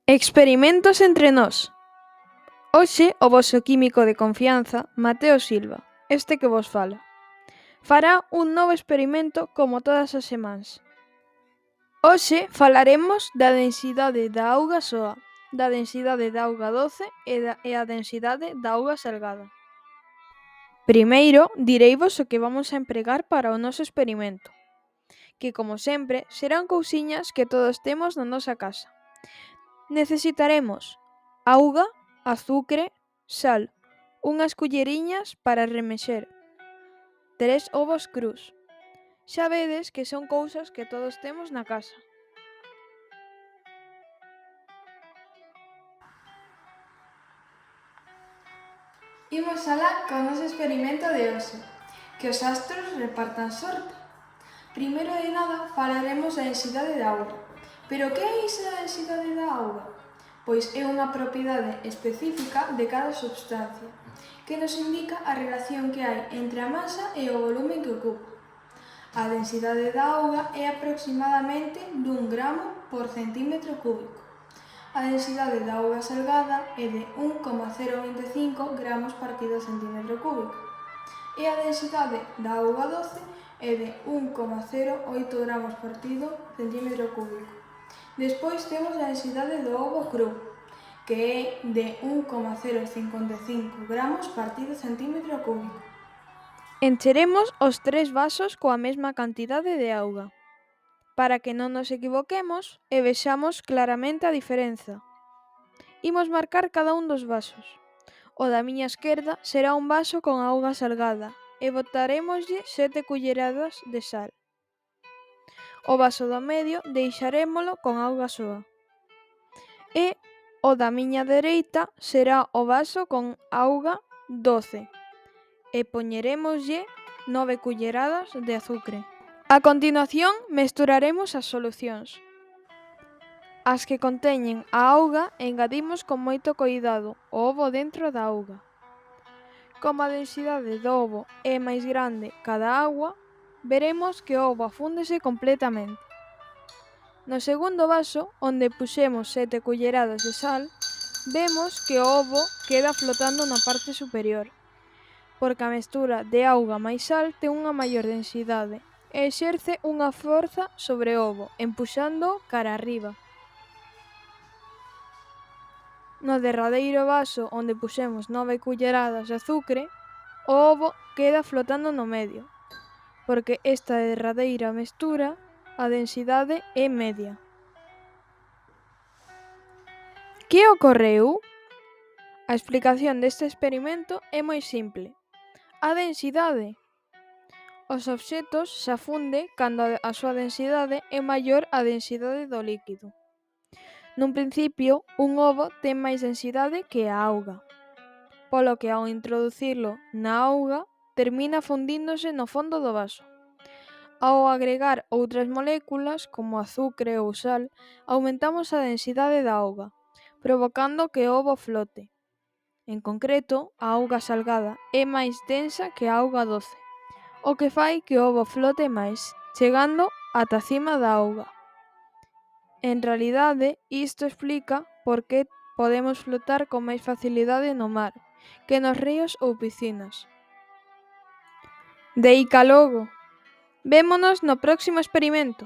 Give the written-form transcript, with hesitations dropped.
Experimentos entre nós. Hoxe o voso químico de confianza, Mateo Silva, este que vos fala, fará un novo experimento como todas as semanas. Hoxe falaremos da densidade da auga soa, da densidade da auga doce e a densidade da auga salgada. Primeiro, direivos o que vamos a empregar para o noso experimento, que como sempre serán cousiñas que todos temos na nosa casa. Necesitaremos auga, azucre, sal, unhas culleriñas para remexer, 3 ovos crus. Xa vedes que son cousas que todos temos na casa. Imos alá co noso experimento de hoxe, que os astros repartan sorte. Primeiro de nada falaremos da densidade da auga. Pero que é iso da densidade da auga? Pois é unha propiedade específica de cada substancia, que nos indica a relación que hai entre a masa e o volume que ocupa. A densidade da auga é aproximadamente dun gramo por centímetro cúbico. A densidade da auga salgada é de 1,025 gramos partido centímetro cúbico. E a densidade da auga doce é de 1,08 gramos partido centímetro cúbico. Despois temos a densidade do ovo cru, que é de 1,055 gramos partido centímetro cúbico. Encheremos os 3 vasos coa mesma cantidade de auga, para que non nos equivoquemos e vexamos claramente a diferenza. Imos marcar cada un dos vasos. O da miña esquerda será un vaso con auga salgada e botarémoslle 7 culleradas de sal. O vaso do medio deixarémolo con auga soa. E o da miña dereita será o vaso con auga doce e poñerémoslle 9 culleradas de azucre. A continuación mesturaremos as solucións. As que conteñen a auga engadimos con moito coidado o ovo dentro da auga. Como a densidade do ovo é máis grande cada agua, veremos que o ovo afúndese completamente. No segundo vaso, onde puxemos 7 culleradas de sal, vemos que o ovo queda flotando na parte superior, porque a mestura de auga máis sal ten unha maior densidade e exerce unha forza sobre o ovo, empuxándoo cara arriba. No derradeiro vaso, onde puxemos 9 culleradas de azucre, o ovo queda flotando no medio, porque esta derradeira mestura a densidade é media. Que ocorreu? A explicación deste experimento é moi simple. A densidade. Os obxetos se afunde cando a súa densidade é maior á densidade do líquido. Nun principio, un ovo ten máis densidade que a auga, polo que ao introducilo na auga termina fundíndose no fondo do vaso. Ao agregar outras moléculas, como azucre ou sal, aumentamos a densidade da auga, provocando que o ovo flote. En concreto, a auga salgada é máis densa que a auga doce, o que fai que o ovo flote máis, chegando ata cima da auga. En realidade, isto explica por que podemos flotar con máis facilidade no mar que nos ríos ou piscinas. Deica logo! Vémonos no próximo experimento!